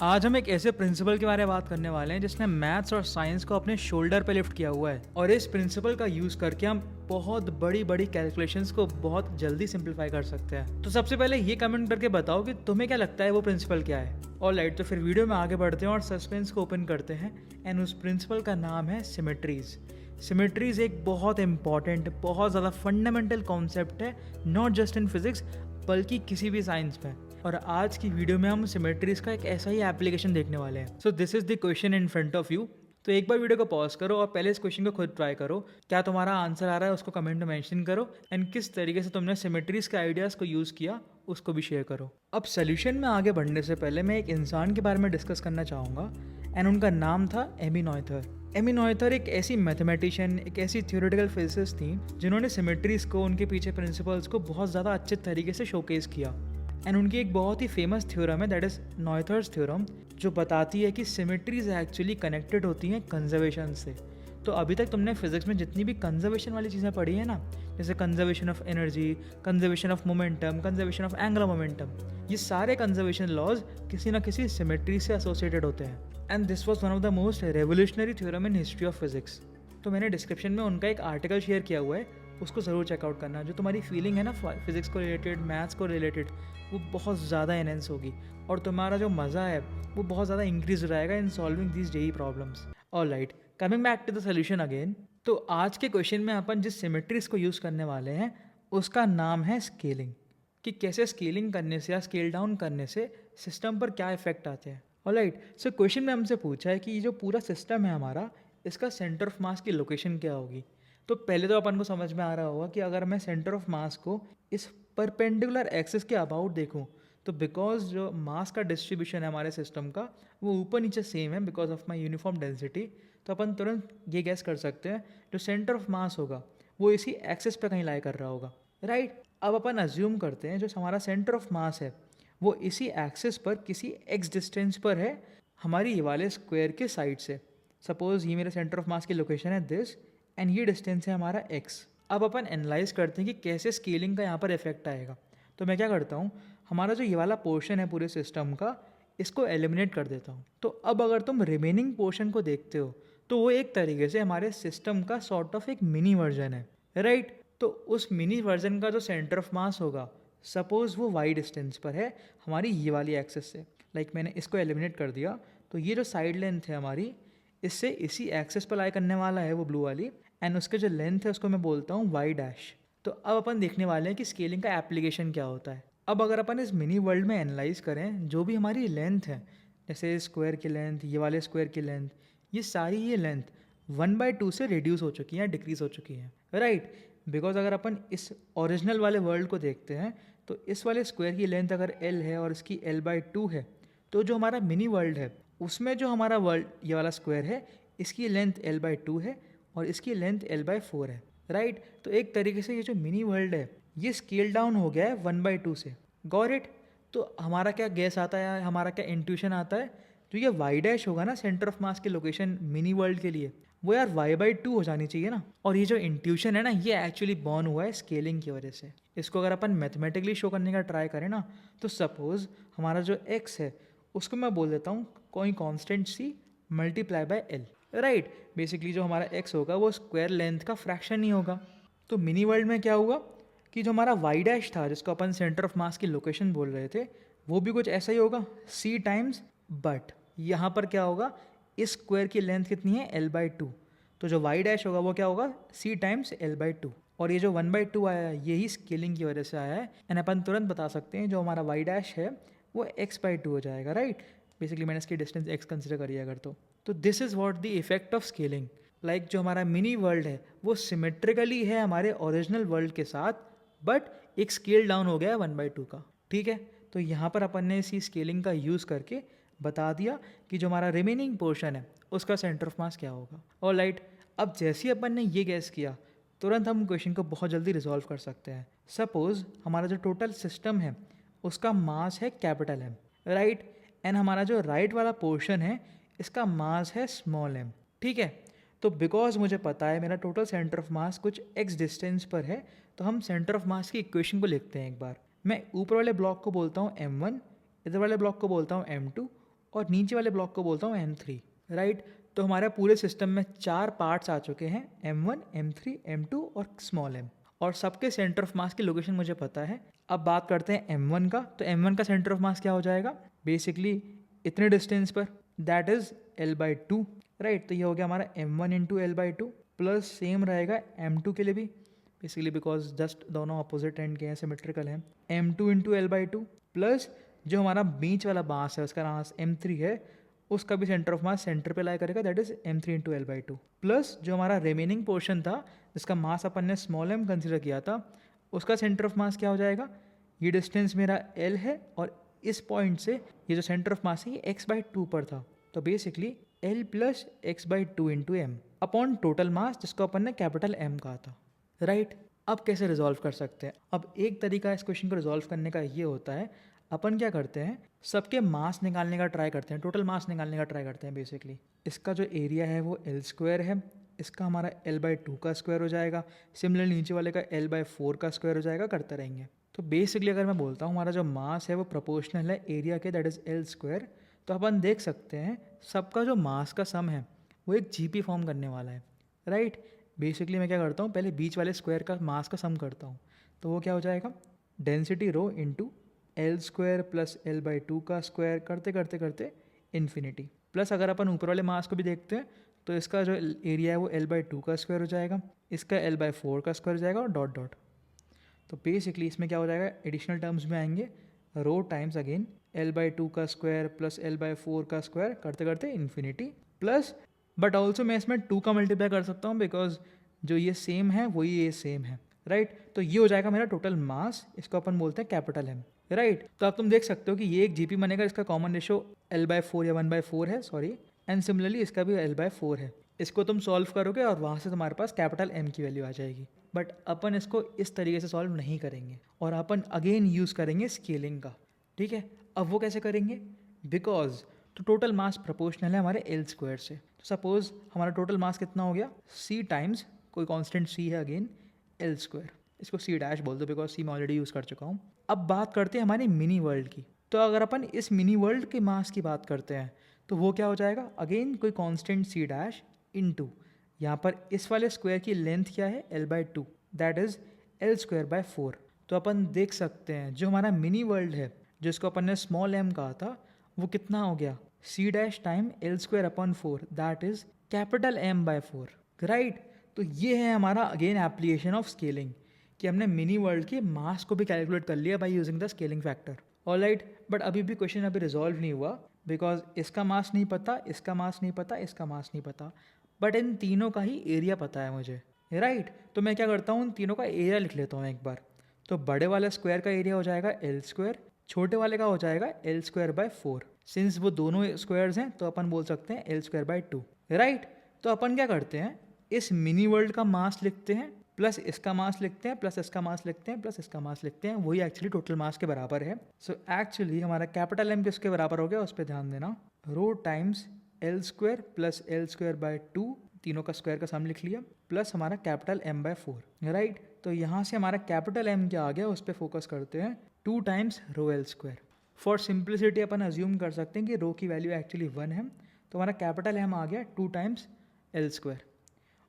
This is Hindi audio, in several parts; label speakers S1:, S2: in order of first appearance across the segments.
S1: आज हम एक ऐसे प्रिंसिपल के बारे में बात करने वाले हैं जिसने मैथ्स और साइंस को अपने शोल्डर पे लिफ्ट किया हुआ है और इस प्रिंसिपल का यूज करके हम बहुत बड़ी बड़ी कैलकुलेशंस को बहुत जल्दी सिंपलीफाई कर सकते हैं। तो सबसे पहले ये कमेंट करके बताओ कि तुम्हें क्या लगता है वो प्रिंसिपल क्या है। ऑलराइट, तो फिर वीडियो में आगे बढ़ते हैं और सस्पेंस को ओपन करते हैं एंड उस प्रिंसिपल का नाम है सिमेट्रीज। सिमेट्रीज एक बहुत इंपॉर्टेंट, बहुत ज़्यादा फंडामेंटल कॉन्सेप्ट है, नॉट जस्ट इन फिजिक्स बल्कि किसी भी साइंस में। और आज की वीडियो में हम सिमेट्रीज का एक ऐसा ही एप्लीकेशन देखने वाले हैं। So this is the question in front of you. तो एक बार वीडियो को पॉज करो और पहले इस क्वेश्चन को खुद ट्राई करो। क्या तुम्हारा आंसर आ रहा है उसको कमेंट में मेंशन करो एंड किस तरीके से तुमने सिमेट्रीज के आइडियाज को यूज किया उसको भी शेयर करो। अब सोल्यूशन में आगे बढ़ने से पहले मैं एक इंसान के बारे में डिस्कस करना चाहूँगा एंड उनका नाम था एमी नॉयथर। एमी नॉयथर एक ऐसी मैथमेटिशियन, एक ऐसी थ्योरेटिकल फिजिसिस्ट थी जिन्होंने सिमेट्रीज को, उनके पीछे प्रिंसिपल्स को बहुत ज़्यादा अच्छे तरीके से शोकेस किया। एंड उनकी एक बहुत ही फेमस थ्योरम है, दैट इज नॉयथर्स थ्योरम, जो बताती है कि सिमेट्रीज एक्चुअली कनेक्टेड होती हैं कंजर्वेशन से। तो अभी तक तुमने फिजिक्स में जितनी भी कंजर्वेशन वाली चीज़ें पढ़ी है ना, जैसे conservation of energy, conservation of momentum, conservation of angular momentum, ये सारे कंजर्वेशन लॉज किसी ना किसी सिमेट्री से एसोसिएटेड होते हैं। And this was one of the most revolutionary theorem in history of physics. तो मैंने डिस्क्रिप्शन में उनका एक आर्टिकल शेयर किया हुआ है, उसको ज़रूर चेकआउट करना। जो तुम्हारी फीलिंग है ना फिजिक्स को रिलेटेड, मैथ्स को रिलेटेड, वो बहुत ज़्यादा एनहेंस होगी और तुम्हारा जो मज़ा है वो बहुत ज़्यादा इंक्रीज हो जाएगा in solving these JEE problems. Alright, coming back to the solution again. तो आज के क्वेश्चन में अपन जिस सिमेट्रीज को यूज़ करने वाले हैं उसका नाम है स्केलिंग, कि कैसे स्केलिंग करने से या स्केल डाउन करने से सिस्टम पर क्या इफेक्ट आते हैं। ऑलराइट, सो क्वेश्चन में हमसे पूछा है कि ये जो पूरा सिस्टम है हमारा, इसका सेंटर ऑफ मास की लोकेशन क्या होगी। तो पहले तो अपन को समझ में आ रहा होगा कि अगर मैं सेंटर ऑफ मास को इस परपेंडिकुलर एक्सिस के अबाउट देखूं, तो बिकॉज जो मास का डिस्ट्रीब्यूशन है हमारे सिस्टम का वो ऊपर नीचे सेम है because of my uniform density, तो अपन तुरंत ये गैस कर सकते हैं जो सेंटर ऑफ मास होगा वो इसी एक्सिस पर कहीं लाई कर रहा होगा। राइट, अब अपन अज्यूम करते हैं जो हमारा सेंटर ऑफ मास है वो इसी एक्सिस पर किसी एक्स डिस्टेंस पर है हमारी ये वाले स्क्वायर के साइड से। सपोज ये मेरे सेंटर ऑफ मास की लोकेशन है दिस एंड ये डिस्टेंस है हमारा x। अब अपन एनालाइज करते हैं कि कैसे स्केलिंग का यहाँ पर इफेक्ट आएगा। तो मैं क्या करता हूँ, हमारा जो ये वाला पोर्शन है पूरे सिस्टम का, इसको एलिमिनेट कर देता हूँ। तो अब अगर तुम रिमेनिंग पोर्शन को देखते हो तो वो एक तरीके से हमारे सिस्टम का सॉर्ट ऑफ एक मिनी वर्जन है। राइट, तो उस मिनी वर्जन का जो सेंटर ऑफ मास होगा, सपोज वो y डिस्टेंस पर है हमारी ये वाली एक्सेस से। लाइक मैंने इसको एलिमिनेट कर दिया, तो ये जो साइड लेंथ है हमारी, इससे इसी एक्सेस पर लाई करने वाला है वो ब्लू वाली, एंड उसके जो लेंथ है उसको मैं बोलता हूँ वाई डैश। तो अब अपन देखने वाले हैं कि स्केलिंग का एप्लीकेशन क्या होता है। अब अगर अपन इस मिनी वर्ल्ड में एनालाइज करें, जो भी हमारी लेंथ है, जैसे स्क्वायर की लेंथ, ये वाले स्क्वायर की लेंथ, ये सारी ये लेंथ 1/2 से रिड्यूस हो चुकी हैं, डिक्रीज हो चुकी हैं। राइट, बिकॉज अगर अपन इस ओरिजिनल वाले वर्ल्ड को देखते हैं तो इस वाले स्क्वायर की लेंथ अगर l है और इसकी l/2 है, तो जो हमारा मिनी वर्ल्ड है उसमें जो हमारा वर्ल्ड ये वाला स्क्वायर है, इसकी लेंथ l/2 है और इसकी लेंथ l/4 है। राइट, तो एक तरीके से ये जो मिनी वर्ल्ड है ये स्केल डाउन हो गया है 1/2 से। Got it? तो हमारा क्या गैस आता है, हमारा क्या इंट्यूशन आता है, जो ये वाई डैश होगा ना सेंटर ऑफ मास की लोकेशन मिनी वर्ल्ड के लिए, वो यार y/2 हो जानी चाहिए ना। और ये जो इंट्यूशन है ना, ये एक्चुअली बॉर्न हुआ है स्केलिंग की वजह से। इसको अगर अपन मैथमेटिकली शो करने का ट्राई करें ना, तो सपोज हमारा जो x है उसको मैं बोल देता हूँ कोई constant c multiply by l। Right, basically जो हमारा x होगा वो स्क्वायर लेंथ का फ्रैक्शन ही होगा। तो मिनी वर्ल्ड में क्या हुआ कि जो हमारा y डैश था, जिसको अपन सेंटर ऑफ मास की लोकेशन बोल रहे थे, वो भी कुछ ऐसा ही होगा c टाइम्स, बट यहाँ पर क्या होगा, इस स्क्वायर की लेंथ कितनी है l/2, तो जो y डैश होगा वो क्या होगा c टाइम्स l/2। और ये जो 1/2 आया है यही स्केलिंग की वजह से आया है, एंड अपन तुरंत बता सकते हैं जो हमारा y डैश है वो x/2 हो जाएगा। राइट, बेसिकली मैंने इसकी डिस्टेंस x कंसिडर करी है अगर तो this is what the effect of scaling. Like जो हमारा मिनी वर्ल्ड है वो सिमेट्रिकली है हमारे ओरिजिनल वर्ल्ड के साथ, बट एक स्केल डाउन हो गया है 1/2 का। ठीक है, तो यहाँ पर अपन ने इसी स्केलिंग का यूज़ करके बता दिया कि जो हमारा रिमेनिंग पोर्शन है उसका सेंटर ऑफ मास क्या होगा। ऑलराइट, अब जैसे ही अपन ने ये गैस किया, तुरंत हम क्वेश्चन को बहुत जल्दी रिजॉल्व कर सकते हैं। सपोज हमारा जो टोटल सिस्टम है उसका मास है कैपिटल M। राइट, एंड हमारा जो राइट वाला पोर्शन है इसका मास है स्मॉल m। ठीक है, तो बिकॉज मुझे पता है मेरा टोटल सेंटर ऑफ मास कुछ x डिस्टेंस पर है, तो हम सेंटर ऑफ मास की इक्वेशन को लिखते हैं एक बार। मैं ऊपर वाले ब्लॉक को बोलता हूँ m1, इधर वाले ब्लॉक को बोलता हूँ m2, और नीचे वाले ब्लॉक को बोलता हूँ M3, राइट। तो हमारे पूरे सिस्टम में 4 पार्ट्स आ चुके हैं, M1, M3, M2 और स्मॉल m, और सबके सेंटर ऑफ मास की लोकेशन मुझे पता है। अब बात करते हैं M1 का, तो M1 का सेंटर ऑफ मास क्या हो जाएगा, बेसिकली इतने डिस्टेंस पर, दैट इज L/2, राइट। तो ये हो गया हमारा M1 into L/2, plus same रहेगा M2 के लिए भी, बेसिकली बिकॉज जस्ट दोनों अपोजिट एंड के हैं, सिमेट्रिकल हैं। M2 इंटू L/2 प्लस जो हमारा बीच वाला मास है उसका मास M3 है, उसका भी सेंटर ऑफ मास सेंटर पे लाई करेगा, that is M3 into L/2, plus जो हमारा रिमेनिंग पोर्शन था जिसका मास अपन ने स्मॉल m कंसिडर किया था, उसका सेंटर ऑफ मास क्या हो जाएगा, ये डिस्टेंस मेरा L है और इस पॉइंट से ये जो सेंटर ऑफ मास है ये x/2 पर था, तो basically L plus x/2 into m upon total mass जिसको अपन ने कैपिटल M कहा था, राइट। अब कैसे रिजॉल्व कर सकते हैं, अब एक तरीका इस क्वेश्चन को रिजॉल्व करने का ये होता है, अपन क्या करते हैं, सबके मास निकालने का ट्राई करते हैं, टोटल मास निकालने का ट्राई करते हैं। बेसिकली इसका जो एरिया है वो L² है, इसका हमारा L/2 का स्क्वायर हो जाएगा, सिमिलरली नीचे वाले का L/4 का स्क्वायर हो जाएगा, करते रहेंगे। तो बेसिकली अगर मैं बोलता हूँ हमारा जो मास है वो प्रोपोर्शनल है एरिया के, दैट इज L², तो अपन देख सकते हैं सबका जो मास का सम है वो एक GP फॉर्म करने वाला है, राइट। बेसिकली मैं क्या करता हूँ, पहले बीच वाले स्क्वायर का मास का सम करता हूँ, तो वो क्या हो जाएगा, density rho into L² plus L/2 का स्क्वायर करते करते करते इन्फिनिटी, प्लस अगर अपन ऊपर वाले मास को भी देखते हैं तो इसका जो एरिया है वो L/2 का स्क्वायर हो जाएगा, इसका L/4 का स्क्वायर हो जाएगा और डॉट डॉट। तो बेसिकली इसमें क्या हो जाएगा, एडिशनल टर्म्स में आएंगे, रो टाइम्स अगेन L/2 का स्क्वायर प्लस L/4 का स्क्वायर करते करते इन्फिनिटी, प्लस बट ऑल्सो मैं इसमें 2 का मल्टीप्लाई कर सकता हूँ बिकॉज जो ये सेम है वही ये सेम है, राइट। तो ये हो जाएगा मेरा टोटल मास, इसको अपन बोलते हैं कैपिटल M, राइट। तो अब तुम देख सकते हो कि ये एक GP बनेगा, इसका कॉमन रेशो L/4 या 1/4 है, सॉरी, एंड सिमिलरली इसका भी L/4 है। इसको तुम सॉल्व करोगे और वहाँ से तुम्हारे पास कैपिटल M की वैल्यू आ जाएगी, बट अपन इसको इस तरीके से सॉल्व नहीं करेंगे और अपन अगेन यूज़ करेंगे स्केलिंग का, ठीक है। अब वो कैसे करेंगे, बिकॉज तो टोटल मास प्रोपोर्शनल है हमारे L² से, तो सपोज हमारा टोटल मास कितना हो गया, C टाइम्स कोई कांस्टेंट C है अगेन L², इसको C' बोल दो बिकॉज C मैं ऑलरेडी यूज़ कर चुका हूँ। अब बात करते हैं हमारे मिनी वर्ल्ड की, तो अगर अपन इस मिनी वर्ल्ड के मास की बात करते हैं तो वो क्या हो जाएगा, अगेन कोई कांस्टेंट C' इनटू यहाँ पर इस वाले स्क्वायर की लेंथ क्या है L/2, दैट इज L²/4। तो अपन देख सकते हैं जो हमारा मिनी वर्ल्ड है जिसको अपन ने स्मॉल m कहा था वो कितना हो गया, C' time L²/4, that is capital M/4, right. तो ये है हमारा अगेन एप्लीकेशन ऑफ स्केलिंग कि हमने मिनी वर्ल्ड के मास को भी कैलकुलेट कर लिया by using the scaling factor, alright. But अभी भी क्वेश्चन अभी रिजॉल्व नहीं हुआ बिकॉज इसका मास नहीं पता, इसका मास नहीं पता, इसका मास नहीं पता, बट इन तीनों का ही एरिया पता है मुझे, राइट। तो मैं क्या करता हूँ, उन तीनों का एरिया लिख लेता हूँ एक बार। तो बड़े वाले स्क्वायर का एरिया हो जाएगा L², छोटे वाले का हो जाएगा L²/4। सिंस वो दोनों स्क्वायर्स हैं तो अपन बोल सकते हैं L²/2, राइट। तो अपन क्या करते हैं, इस मिनी वर्ल्ड का मास लिखते हैं, प्लस इसका मास लिखते हैं, प्लस इसका मास लिखते हैं, प्लस इसका मास लिखते हैं, वही एक्चुअली टोटल मास के बराबर है। सो एक्चुअली हमारा कैपिटल M किसके बराबर हो गया उस पर ध्यान देना, रो टाइम्स L² प्लस L²/2, तीनों का स्क्वायर का सम लिख लिया, प्लस हमारा कैपिटल M/4, राइट। तो यहाँ से हमारा कैपिटल M क्या आ गया उस पर फोकस करते हैं, 2 times rho L²। For simplicity अपन अज्यूम कर सकते हैं कि रो की वैल्यू एक्चुअली 1 है, तो हमारा कैपिटल M आ गया 2 टाइम्स L²,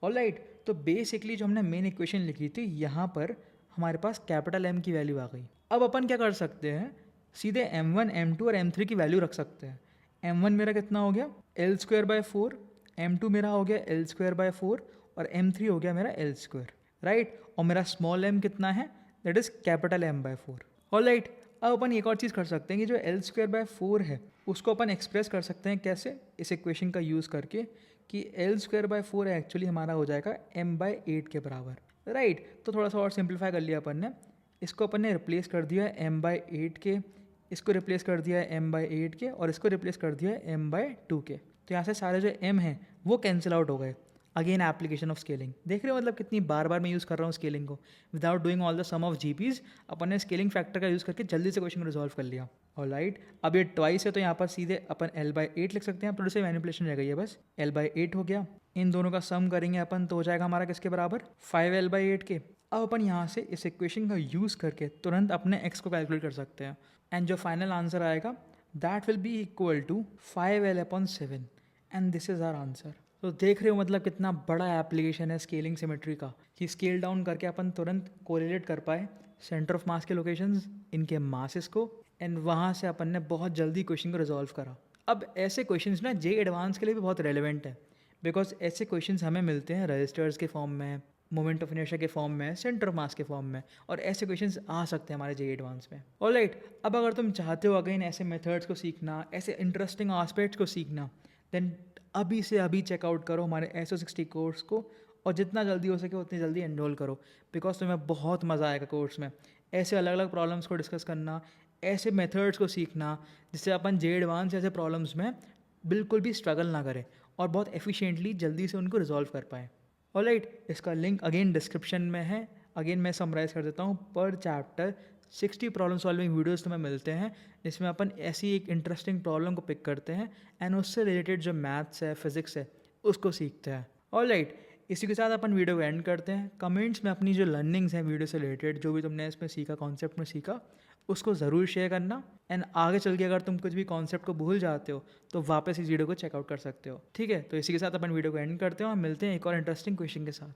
S1: ऑलराइट। तो बेसिकली जो हमने मेन इक्वेशन लिखी थी यहाँ पर हमारे पास कैपिटल M की वैल्यू आ गई। अब अपन क्या कर सकते हैं, सीधे M1, M2 और M3 की वैल्यू रख सकते हैं। M1 मेरा कितना हो गया L²/4, M2 मेरा हो गया L²/4 और M3 हो गया मेरा L², राइट। और मेरा स्मॉल m कितना है, that is capital M/4, alright. अब अपन एक और चीज़ कर सकते हैं कि जो L²/4 है उसको अपन एक्सप्रेस कर सकते हैं कैसे, इस इक्वेशन का यूज़ करके कि L²/4 एक्चुअली हमारा हो जाएगा M/8 के बराबर, राइट। तो थोड़ा सा और सिंप्लीफाई कर लिया अपन ने, इसको अपन ने रिप्लेस कर दिया है M/8 के, इसको रिप्लेस कर दिया है M/8 के और इसको रिप्लेस कर दिया है M/2 के। तो यहाँ से सारे जो M हैं वो कैंसिल आउट हो गए। अगेन एप्लीकेशन ऑफ स्केलिंग, देख रहे हो मतलब कितनी बार बार मैं यूज़ कर रहा हूँ स्केलिंग को, without doing all the sum of GPs अपन ने स्केलिंग फैक्टर का यूज़ करके जल्दी से क्वेश्चन को रिजॉल्व कर लिया, ऑलराइट। अब ये ट्वाइस है तो यहाँ पर सीधे अपन L/8 लिख सकते हैं, थोड़ी सी मैनिपुलेशन रह गई है बस। L/8 हो गया, इन दोनों का सम करेंगे अपन तो हो जाएगा हमारा किसके बराबर, 5L/8 के। अब अपन यहाँ से इस इक्वेशन का यूज़ करके तुरंत अपने x को कैलकुलेट कर सकते हैं एंड जो फाइनल आंसर आएगा that will be equal to 5L/7 and this is our answer. तो देख रहे हो मतलब कितना बड़ा एप्लीकेशन है स्केलिंग सिमेट्री का, कि स्केल डाउन करके अपन तुरंत कोरिलेट कर पाए सेंटर ऑफ मास के लोकेशंस, इनके मासेस को, एंड वहाँ से अपन ने बहुत जल्दी क्वेश्चन को रिजॉल्व करा। अब ऐसे क्वेश्चंस ना जे एडवांस के लिए भी बहुत रेलिवेंट है, बिकॉज ऐसे क्वेश्चंस हमें मिलते हैं रजिस्टर्स के फॉर्म में, मोमेंट ऑफ इनर्शिया के फॉर्म में, सेंटर ऑफ मास के फॉर्म में, और ऐसे क्वेश्चंस आ सकते हैं हमारे जे एडवांस में। ऑलराइट, अब अगर तुम चाहते हो अगेन ऐसे मेथड्स को सीखना, ऐसे इंटरेस्टिंग एस्पेक्ट्स को सीखना, देन अभी से अभी चेकआउट करो हमारे SO60 कोर्स को, और जितना जल्दी हो सके उतनी जल्दी एनरोल करो, बिकॉज तुम्हें बहुत मज़ा आएगा कोर्स में। ऐसे अलग अलग प्रॉब्लम्स को डिस्कस करना, ऐसे मेथड्स को सीखना जिससे अपन जे एडवांस ऐसे प्रॉब्लम्स में बिल्कुल भी स्ट्रगल ना करें और बहुत एफिशिएंटली जल्दी से उनको रिजॉल्व कर पाएँ। ऑलराइट, इसका लिंक अगेन डिस्क्रिप्शन में है। अगेन मैं समराइज़ कर देता हूँ, पर चैप्टर 60 प्रॉब्लम सॉल्विंग वीडियोस तुम्हें मिलते हैं, जिसमें अपन ऐसी एक इंटरेस्टिंग प्रॉब्लम को पिक करते हैं एंड उससे रिलेटेड जो मैथ्स है, फिजिक्स है, उसको सीखते हैं। ऑलराइट, इसी के साथ अपन वीडियो को एंड करते हैं। कमेंट्स में अपनी जो लर्निंग्स हैं वीडियो से रिलेटेड, जो भी तुमने इसमें सीखा, कॉन्सेप्ट में सीखा, उसको ज़रूर शेयर करना। एंड आगे चल के अगर तुम कुछ भी कॉन्सेप्ट को भूल जाते हो तो वापस इस वीडियो को चेकआउट कर सकते हो। ठीक है, तो इसी के साथ अपन वीडियो को एंड करते हैं और मिलते हैं एक और इंटरेस्टिंग क्वेश्चन के साथ।